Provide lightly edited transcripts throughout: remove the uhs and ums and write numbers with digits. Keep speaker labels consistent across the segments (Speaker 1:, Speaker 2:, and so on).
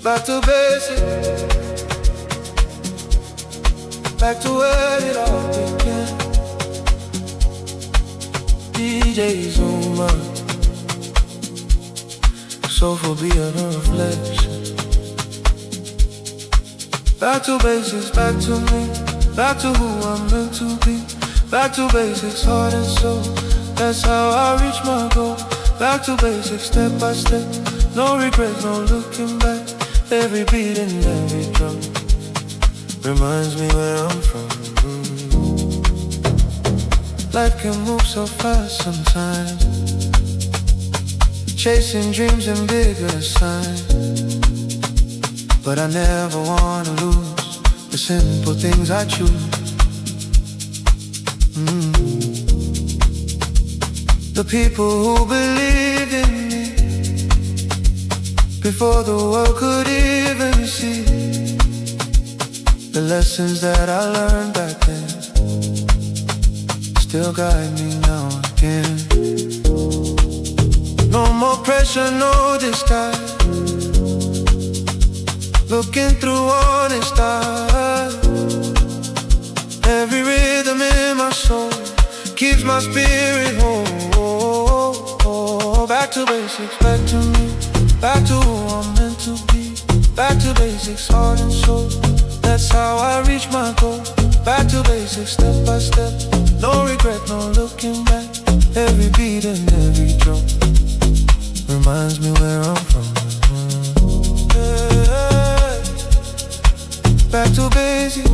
Speaker 1: Back to basics, back to where it all began. DJ Zuma, soulful being a reflection. Back to basics, back to me, back to who I'm meant to be. Back to basics, heart and soul, that's how I reach my goal. Back to basics, step by step, no regrets, no looking back. Every beat and every drum reminds me where I'm from. Life can move so fast sometimes, chasing dreams and bigger signs. But I never wanna lose the simple things I choose. The people who believed in me before the world could even see. The lessons that I learned back then still guide me now again. No more pressure, no disguise, looking through honest eyes. Every rhythm in my soul keeps my spirit whole. Back to basics, back to me, back to who I'm meant to be. Back to basics, heart and soul, that's how I reach my goal. Back to basics, step by step, no regret, no looking back. Every beat and every drum reminds me where I'm from. Back to basics,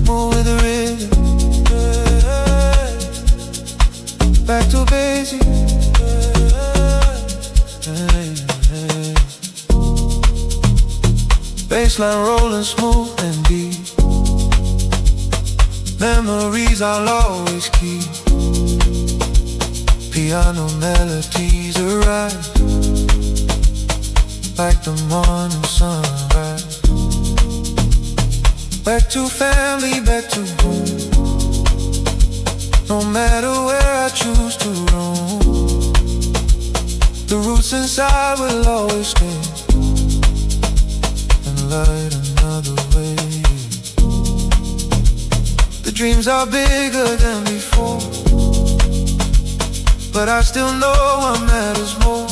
Speaker 1: move with the rhythm. Back to basics. Bassline rolling smooth and deep, memories I'll always keep. Piano melodies arise like the morning sunrise. Back to family, back to home, no matter where I choose to roam. The roots inside will always stay and light another way. The dreams are bigger than before, but I still know what matters more.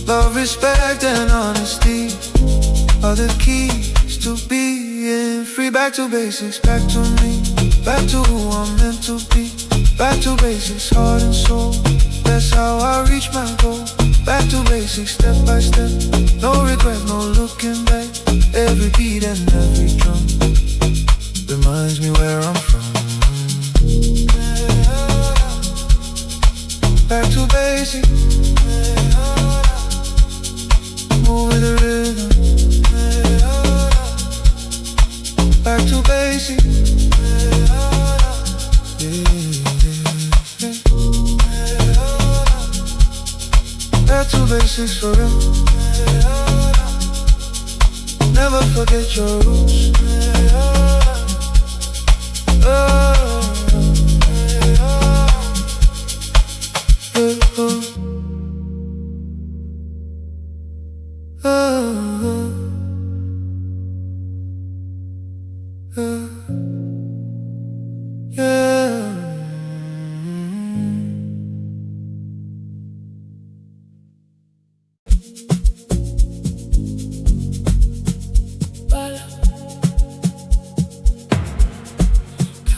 Speaker 1: Love, respect, and honesty are the keys to being free. Back to basics, back to me, back to who I'm meant to be. Back to basics, heart and soul, that's how I reach my goal. Back to basics, step by step, no regret, no looking back. Every beat and every drum reminds me where I'm from. Back to basics, move with the rhythm. Back to basics, back to basics for real. Never forget your roots.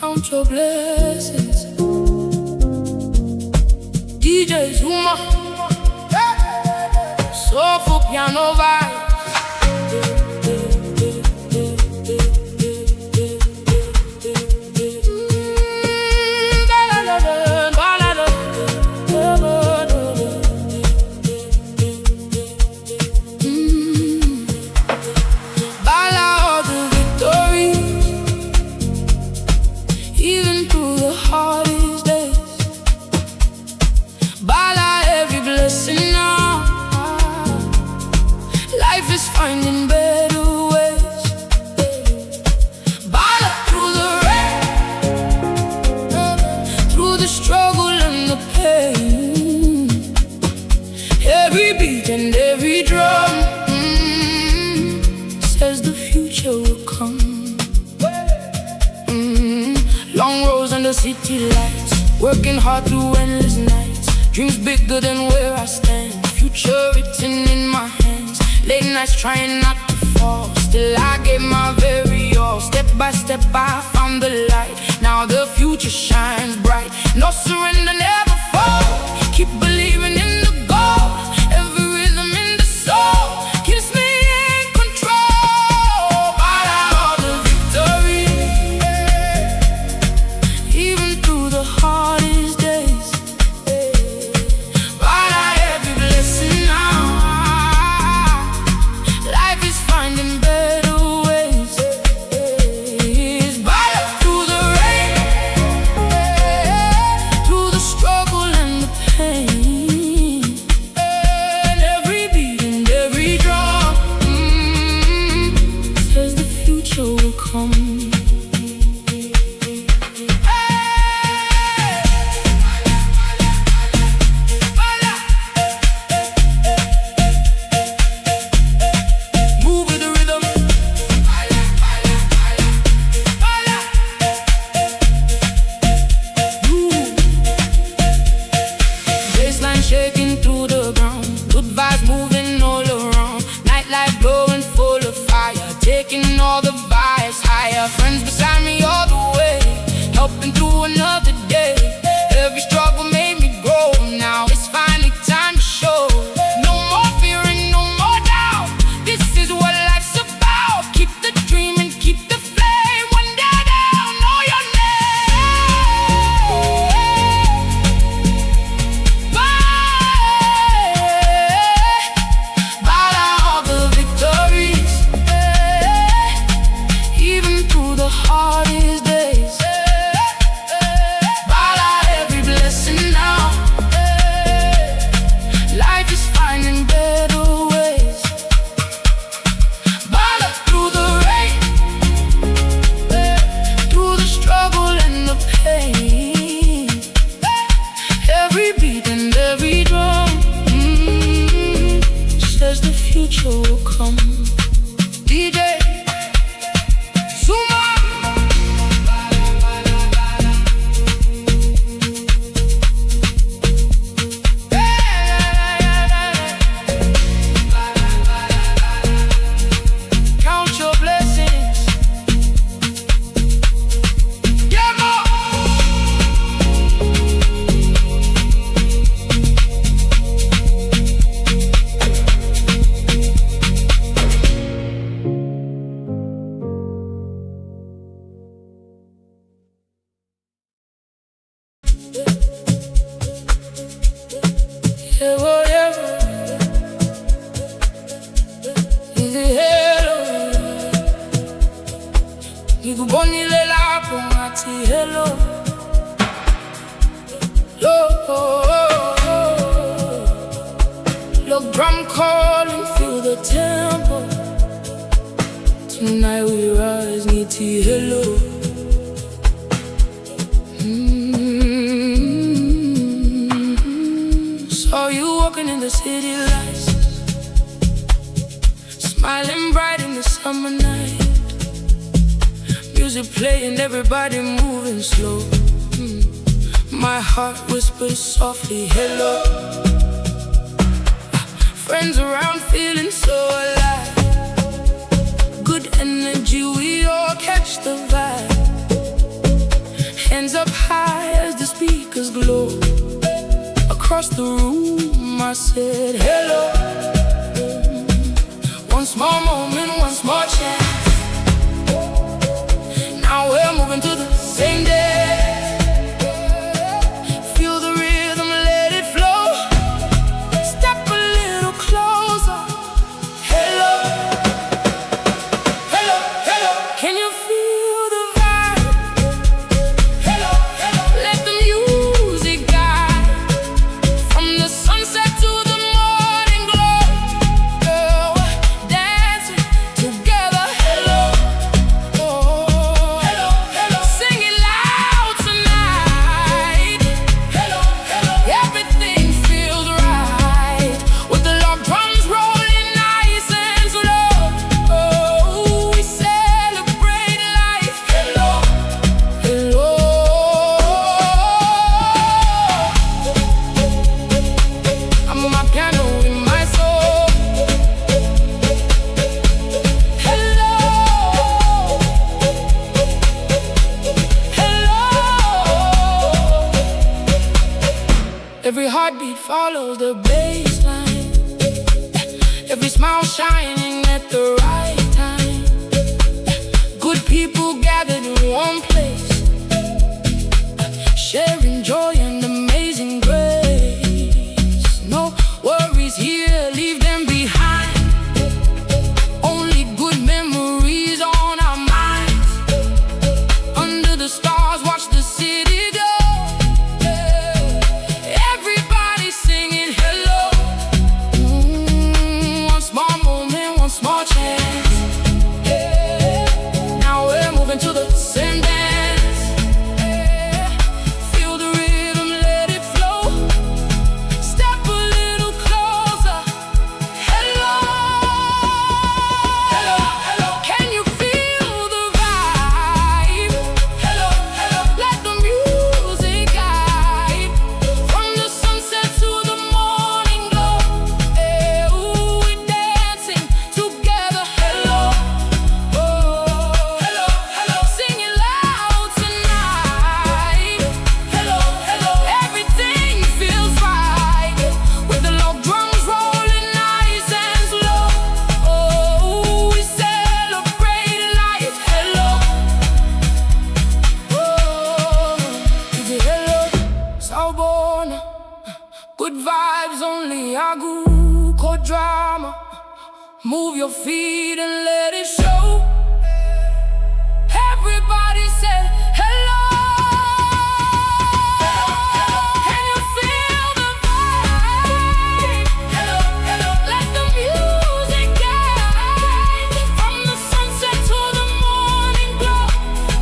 Speaker 2: Count your blessings, DJ Zuma, soulful piano vibe. finding better ways. Bala through the rain, through the struggle and the pain. Every beat and every drum says the future will come. Long roads under city lights, working hard through endless nights. Dreams bigger than where I stand. Future written in my hands. Late nights trying not to fall. Still I gave my very all. Step by step I found the light. Now the future shines bright. No surrender, never fall. Keep believing in the goal. Every rhythm in the soul keeps me in control. But all the victory, even through the hardest days. But every blessing now. Life is finding better ways. But through the rain, through the struggle and the pain, and every beat and every drum says the future will come. Move with the rhythm. Baseline shaking through the ground. Good vibes moving all around. Nightlife glowing full of fire. Taking all the vibes higher. Friends beside me all the way. Helping through another day. Every struggle made me grow. Now it's finally time to show. No more fear and no more doubt. This is what life's about. Keep the dream and keep the flame. One day they'll know your name. By all the victories, even through the hardest days. By every blessing now. Life is finding better ways. By through the rain, through the struggle and the pain. Every beat and every drum says the future will come. DJ Zuma. Count your blessings. Yeah, more. Yeah, whatever. Is it hello? Niku boni lela po mati hello. Look, drum calling, feel the tempo. Tonight we rise, need to hello. Saw you walking in the city lights, smiling bright in the summer night. Music playing, everybody moving slow. My heart whispers softly, hello. Friends around feeling so alive. Good energy, we all catch the vibe. Hands up high as the speakers glow. Across the room I said hello. One small moment, one small chance. Now we're moving to the same day. Feel the rhythm, let it flow. Step a little closer. Hello, hello, hello. Can you feel the vibe? Hello, hello. Let the music guide. From the sunset to the morning glow. Girl, dance Every heartbeat follows the baseline. Every smile shining at the right time. Good people gathered in one place, sharing joy and amazing grace. No worries here, leave them behind. Only good memories on our minds. Under the stars, watch the city go. Everybody singing hello. One small moment, one small chance. Now we're moving to the same dance. Feel the rhythm, let it flow. Step a little closer. Hello, hello, hello. Can you feel the vibe? Hello, hello. Let the music guide. From the sunset to the morning glow. Ooh, we're dancing together. Hello, oh, hello, hello. Sing it loud tonight. Hello, hello. Everything feels right with the low drums rolling nice and slow. Oh, we celebrate life. Hello, oh, hello, Sawubona. Good vibes only, agu, co drama. Move your feet and let it show. Everybody say hello. Can you feel the vibe? Hello, hello. Let the music guide. From the sunset to the morning glow.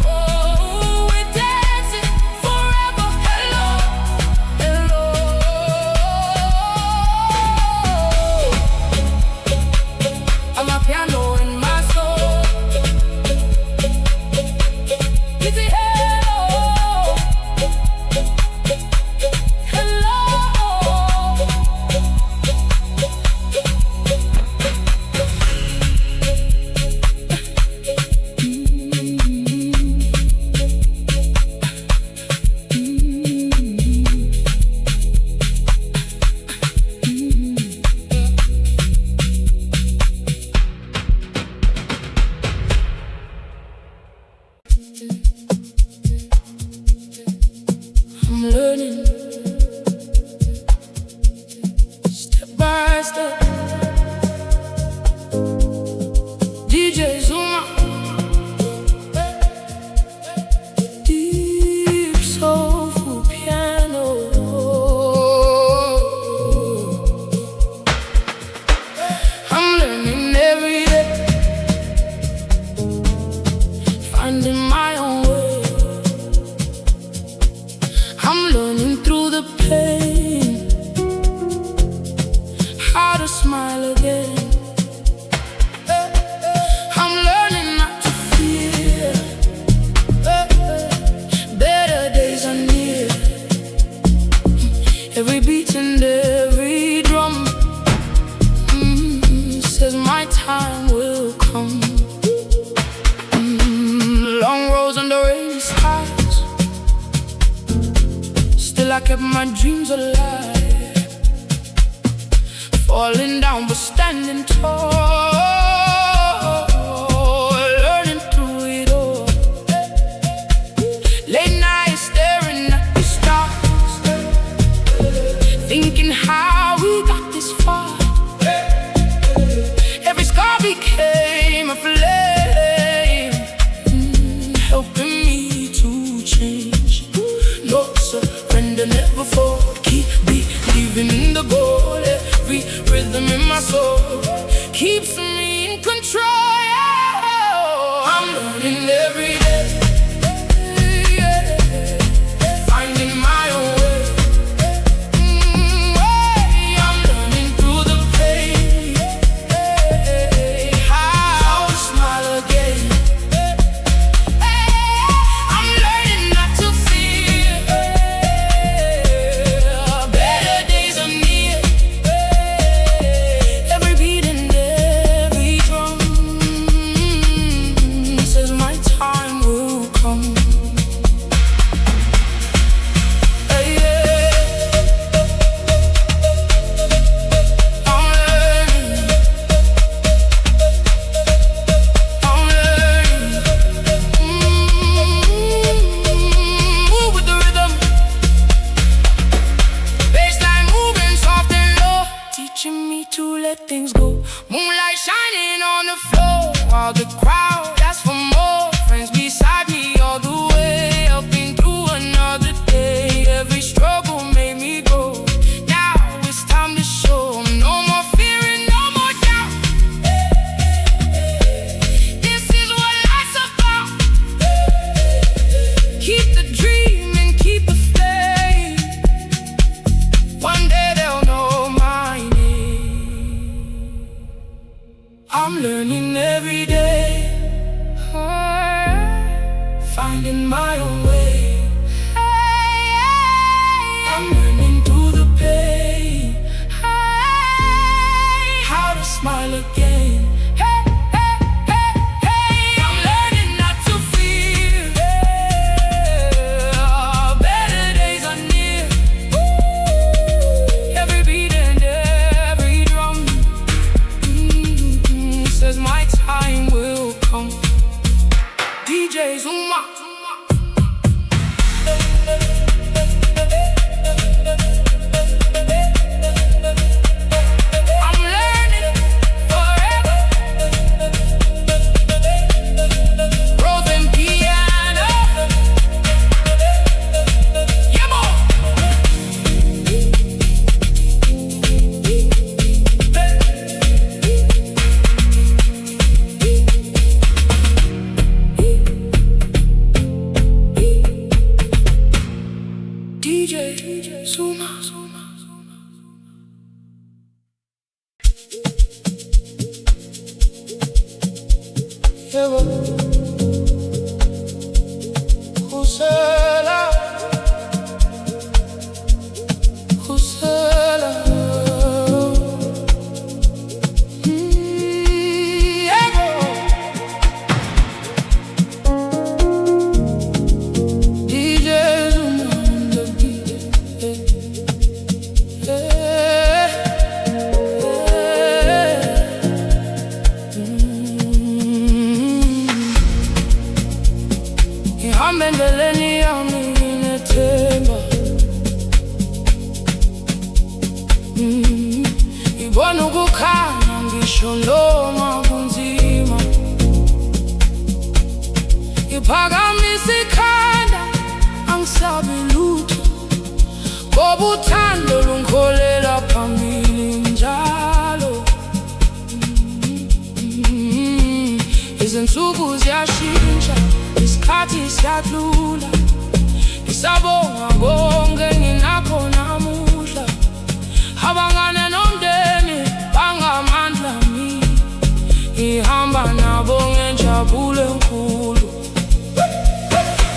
Speaker 2: Oh, we're dancing forever. Hello, hello. Amapiano in my soul. Easy, hello, hello. I'm learning step by step. DJ Zuma, deep soulful piano. I'm learning every day, finding my own way. I'm learning through the pain how to smile again. I'm learning not to fear. Better days are near. Every beat and every drum says my time will come. Long roads under rainy skies, still I kept my dreams alive. Falling down but standing tall, learning through it all. Late nights staring at the stars, thinking how we got this far. Every scar became a flame, helping me to change. No surrender, never fall. Keep believing in the goal. Every rhythm in my soul keeps me in control. I'm learning every day, finding my own way. I'm learning through the pain how to smile again. I'm learning not to fear. Better days are near. Every beat and every DJ Zuma.
Speaker 3: Izinsuku ziyashintsha, isikhathi siyadlula. Ngisabonga konke nginakho namuhla. Abangane nomndeni bangamandla ami, ngihamba nabo ngenjabulo enkulu.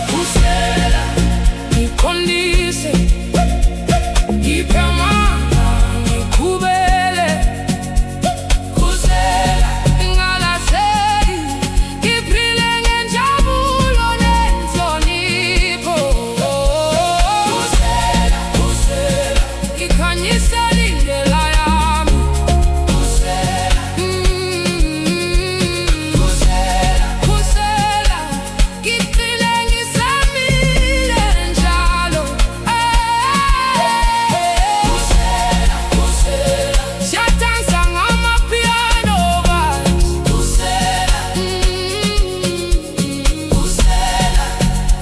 Speaker 3: Kusela ngiqondise, ngiphe amandla ngiqhubele. Kusela ngingalahleki, ngiphile ngenjabulo nenhlonipho. Kusela ngikhanyise indlela yami. Kusela ngiqine ngisamile njalo. Siyadansa ngamapiano vibes.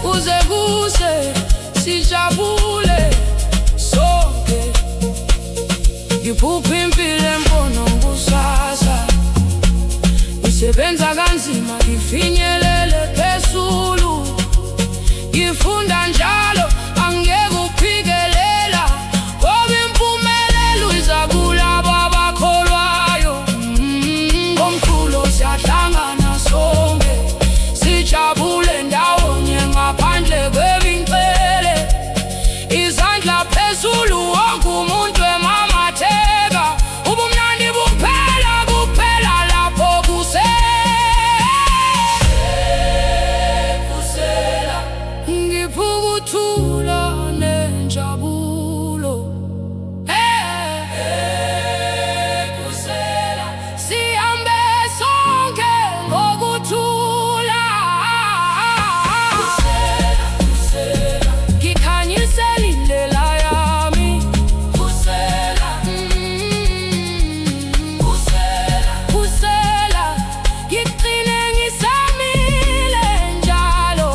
Speaker 3: Kuze kuse sijabule sonke. Ngiphupha impilo empono kusasa, ngisebenza kanzima ngifinyelele phezulu. Ngifunda njalo angeke uphikelela, ngoba impumelelo iza kulabo abakholwayo. Ngomculo siyahlangana sonke, sijabule ndawonye ngaphandle kwebinqele. Izandla phezulu wonke umuntu emamatheka, ubumnandi buphela kuphela lapho kusela. Ngiphukuthula nenjabulo. Kusela sihambe sonke ngokuthula. Ngikhanyise indlela yami. Kusela ngiqine ngisamile njalo.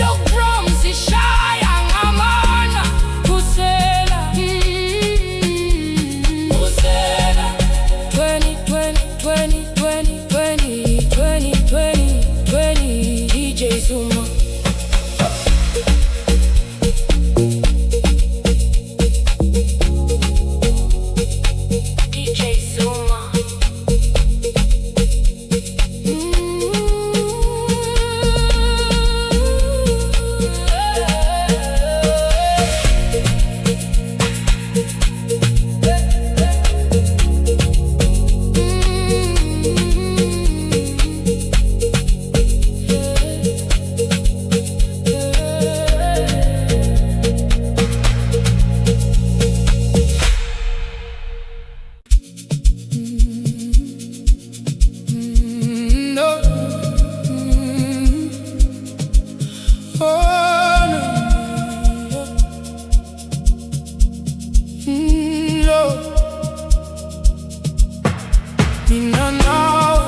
Speaker 3: Look drums zishaya ngamandla. Kusela 20 DJ Zuma. DJ Zuma. No. Oh, no. No. Mina nawe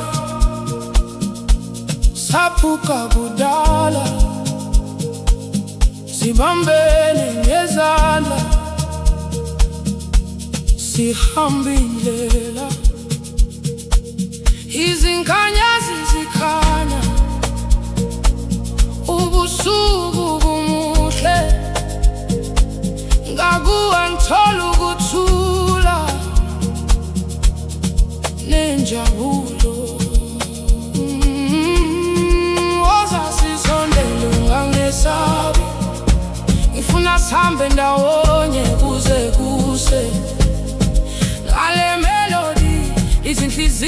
Speaker 3: saphuka kudala, sibambene ngezandla, sihamba indlela. Izinkanyezi zikhanya,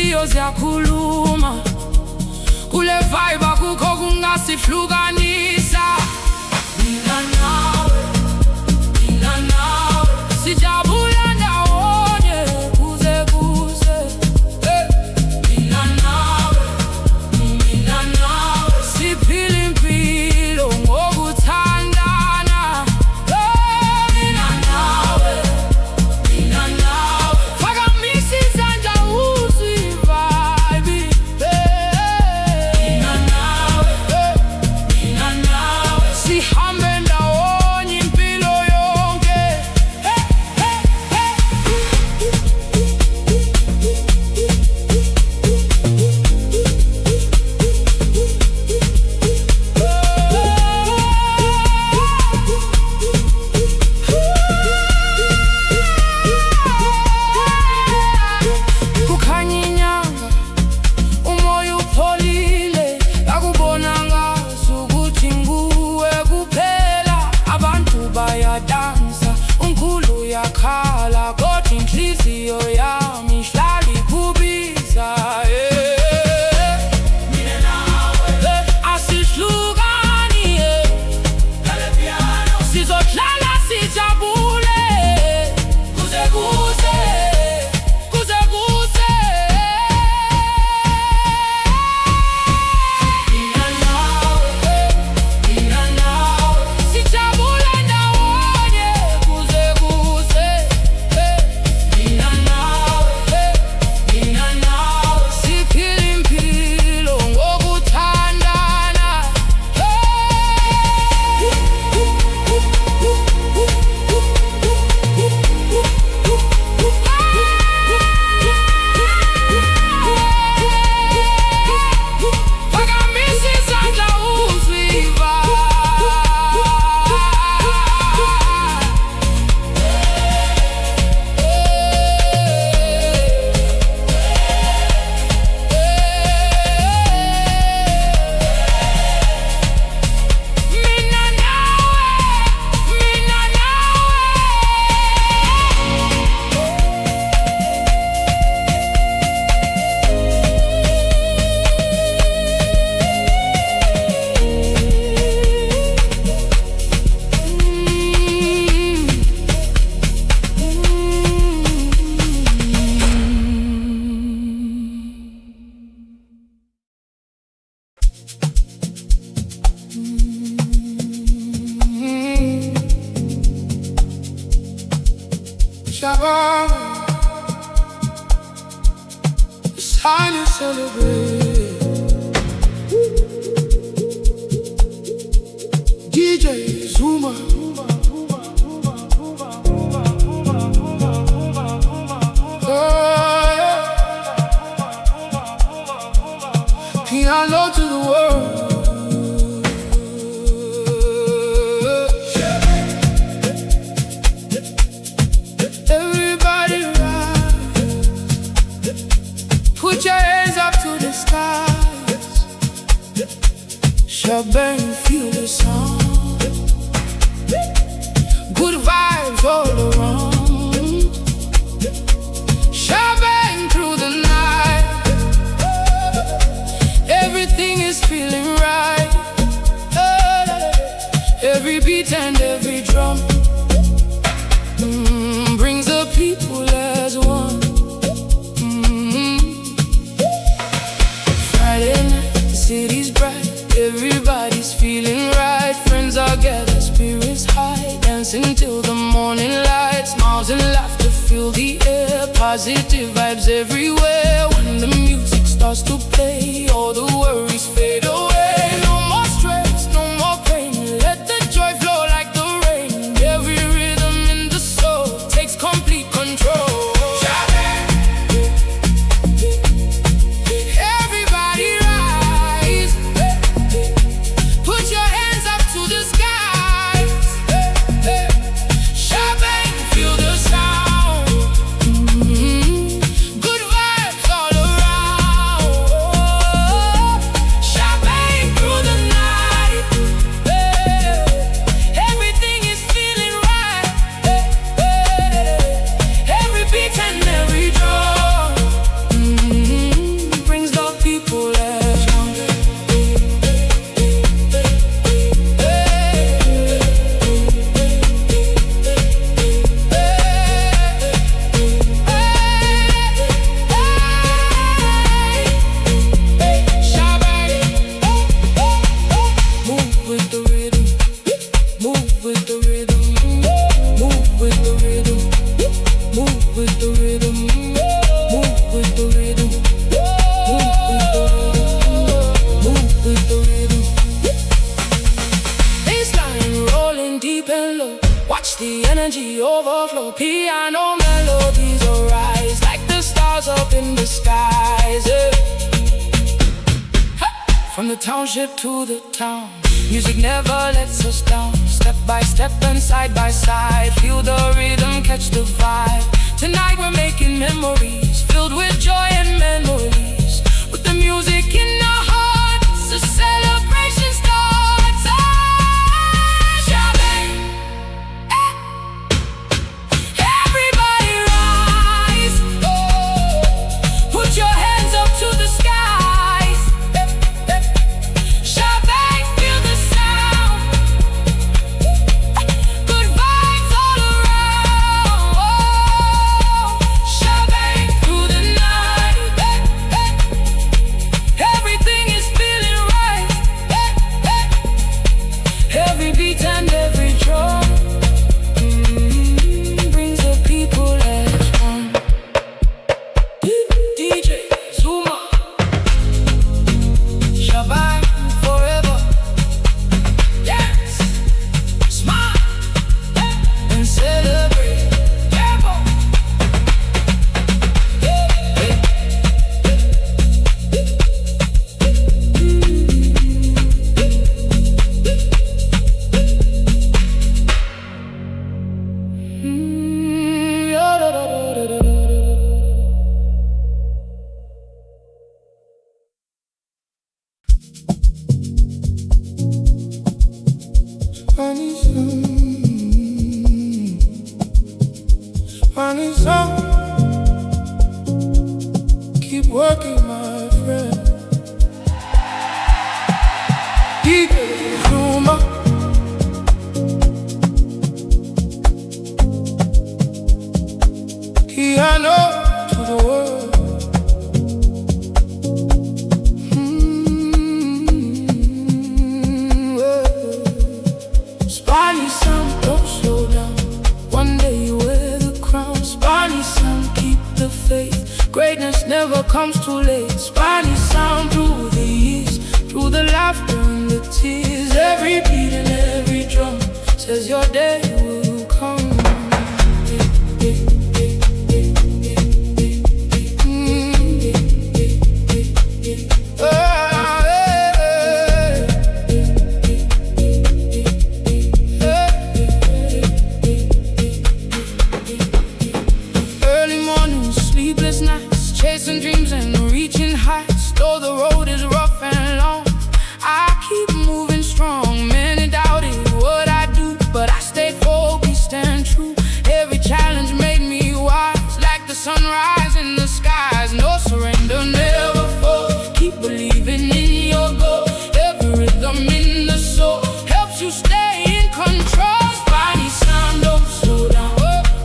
Speaker 2: inhliziyo ziyakhuluma. Kule vibe akukho kungasihlukanisa. Mina nawe, sijabula ndawonye kuze kuze. Mina nawe, siphila impilo ngokuthandana. Mina nawe, phakamisa izandla uzwe i-vibe. Mina nawe, sihambe ndawonye impilo yonke. Kukhanya inyanga, umoya upholile, akubona ngasukuthi nguwe kuphela. Abantu bayadansa, umkhulu uyakhala, kodwa inhliziyo yami ihlala ikhubiza. Mina nawe, asihlukani, sizohlala sijabule kuze kuze, kuze kuze. Mina nawe, sijabule ndawonye kuze kuze. Mina nawe, siphila impilo ngokuthandana. Phakamisa izandla uzwe i-vibe. Mina
Speaker 3: Shabbat, it's time to celebrate. DJ Zuma, oh, yeah. Piano to the world. Everybody rise, put your hands up to the skies. Shabbat, feel the sound. Good vibes all around. Shabbat through the night. Everything is feeling right. Every beat and every drum brings the people as one. Friday night, the city's bright. Everybody's feeling right. Friends are gathered, spirits high, dancing till the morning light. Smiles and laughter fill the air. Positive vibes everywhere. When the music starts to play, all the worries fade away. No more stress, no more pain. Let the joy flow like the rain. Every rhythm in the soul takes complete control. Everybody rise, put your hands up to the skies. Shabbat, feel the sound. Good vibes all around. energy overflow. Piano melodies arise like the stars up in the skies, yeah. From the township to the town, music never lets us down. Step by step and side by side, feel the rhythm, catch the vibe. Tonight we're making memories filled with joy and memories. With the music in our hearts, the celebration starts. Everybody rise, put your hands up to the skies. Shabang, feel the sound. Good vibes all around. Shabang through the night. Everything is feeling right. Every beat and every drum brings the people as one. DJ Zuma, Shabang forever. Dance, smile, and celebrate.
Speaker 1: Funny song, keep working, my friend. DJ Zuma, piano to the world.
Speaker 3: Spanish sound, don't slow down. One day you wear the crown. Spanish sound, keep the faith. Greatness never comes too late. Spanish sound through the years, through the laughter and the tears. Every beat and every drum says your day will come. Early mornings, sleepless nights, chasing dreams and reaching heights. Though the road is rough and long, I keep moving strong. Many doubted what I do, but I stay focused and true. Every challenge made me wise, like the sunrise in the skies. No surrender, never fall. Keep believing in your goal. Every rhythm in the soul helps you stay in control. Spanish sound, don't slow down.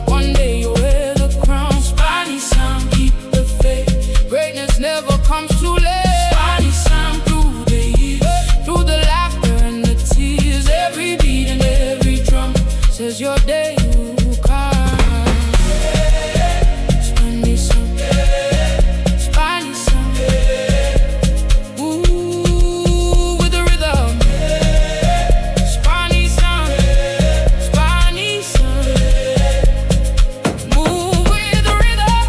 Speaker 3: One day you'll wear the crown. Spanish sound, keep the faith. Greatness never comes too late. Spanish sound through the years, through the laughter and the tears. Every beat and every drum says your day will come. Spanish sound, Spanish sound. Ooh, with the rhythm. Spanish sound, Spanish sound. Move with the rhythm.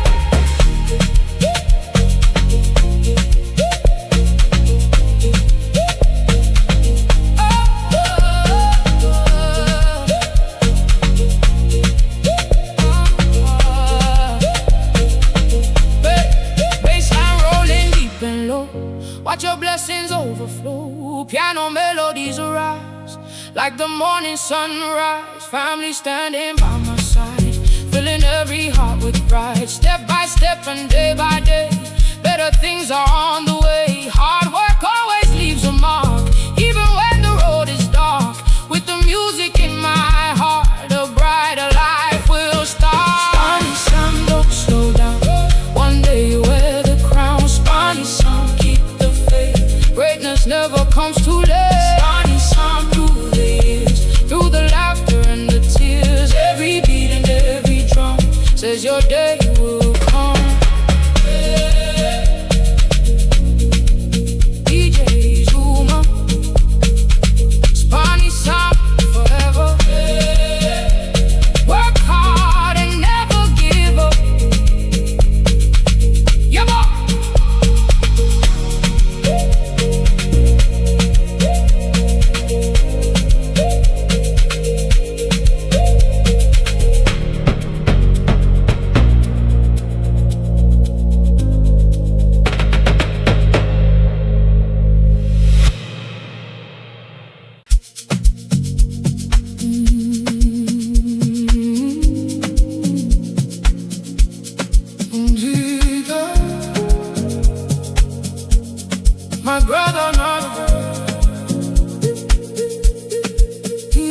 Speaker 3: Bassline rolling deep and low. Watch your blessings overflow. Piano melodies arise like the morning sunrise. Family standing by my side, filling every heart with pride. Step by step and day by day, better things are on the way. Hard work always leaves a mark, even when the road is dark. With the music in my heart, a brighter life will start. Spanish sound, don't slow down. One day you wear the crown. Spanish sound, keep the faith. Greatness never comes too late. Spanish sound through the years, through the laughter and the tears. Every beat and every drum says your day will come. DJ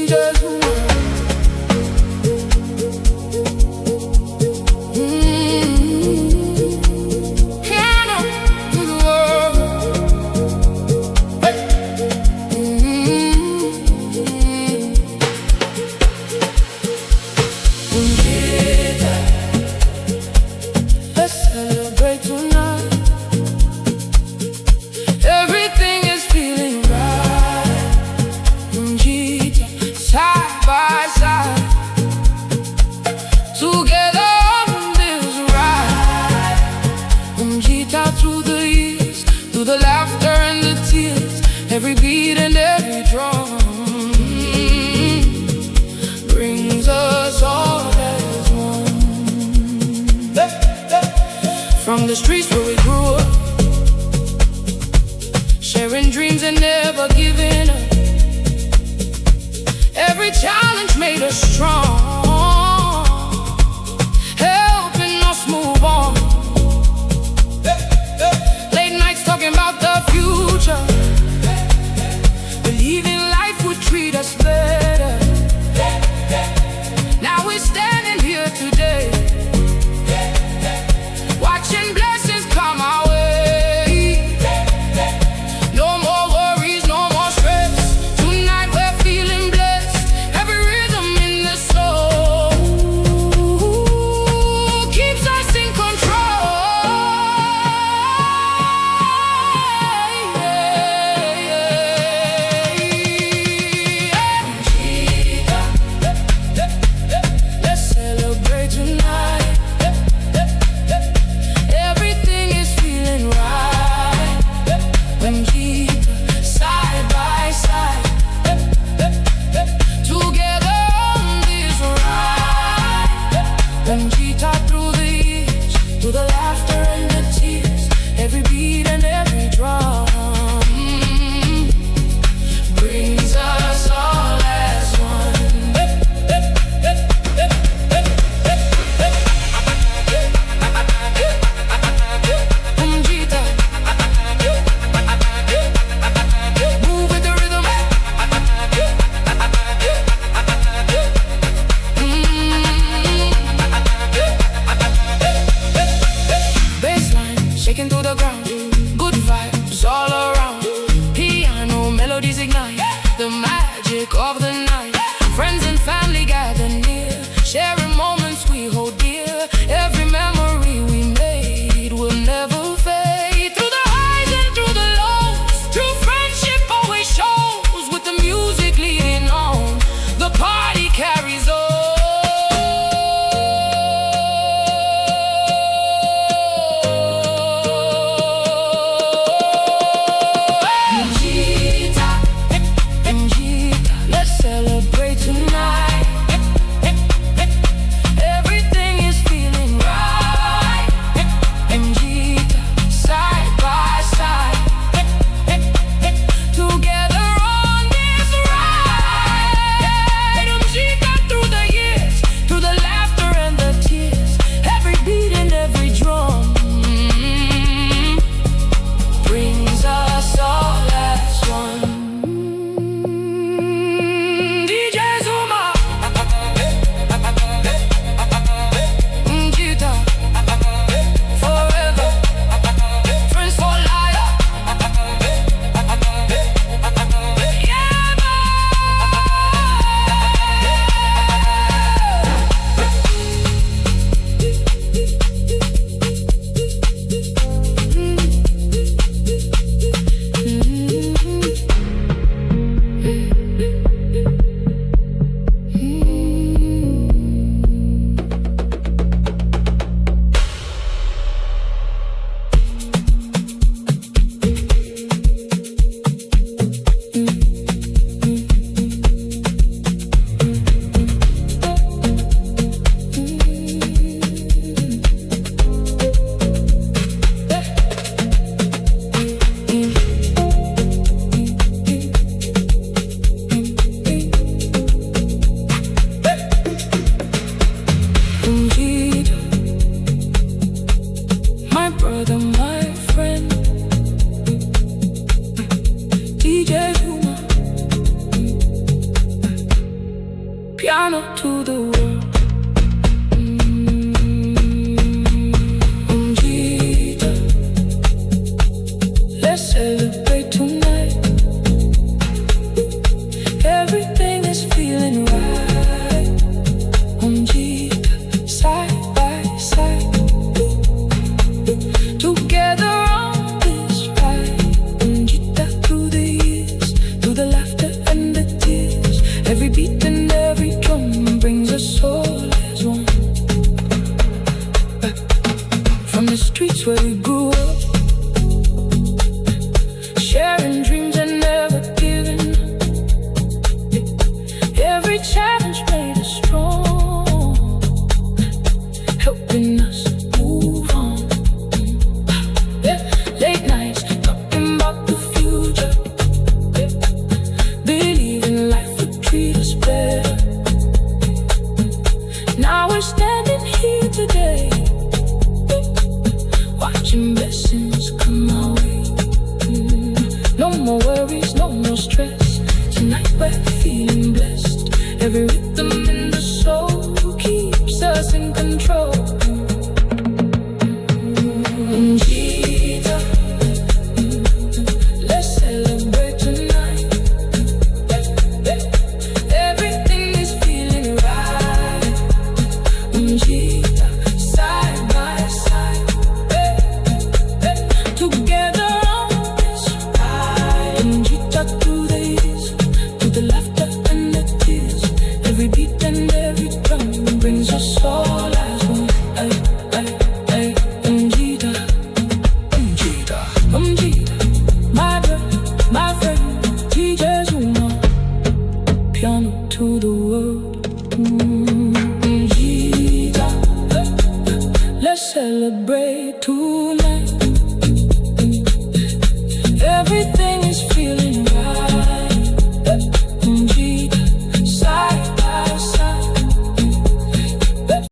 Speaker 3: changes the world. Piano to the world. Let's celebrate tonight. Everything is feeling right. Side by side, together on this ride. Through the years, through the laughter and the tears, every beat and every drum brings us all as one. From the streets where we grew up, sharing dreams and never giving up. Every challenge made us strong, helping us move on. Late nights talking about the future, believing life would treat us better. Now we're standing here today, watching blessings come our way. No more worries, no more stress. Tonight we're feeling blessed. Every rhythm in the soul keeps us in control. Let's celebrate tonight. Everything is feeling right. When side by side, together on this ride. When through the years, through the laughter and the tears, every beat and every drum brings us all as one. Move with the rhythm. Bassline shaking through the ground, good vibes all around. Piano melodies ignite, piano to the world. Let's celebrate tonight. Everything is feeling right. Side by side, together on this ride. Through the years, through the laughter and the tears. Every beat and every drum brings us all as one. From the streets where we grew up, sharing dreams and never giving up. Every challenge made us strong, helping us move on. Late nights talking about the future, believing life would treat us better. Now we're standing here today, watching blessings come our way. No more worries, no more stress. Tonight we're feeling blessed. Every rhythm in the soul keeps us in control. Let's celebrate tonight. Everything is feeling right. Side by side, together on this ride. Through the years, through the laughter and the tears. Every beat and every drum brings us all as one. My brother, my friend, teachers who know. Piano to the world. Let's celebrate tonight. Everything is feeling right.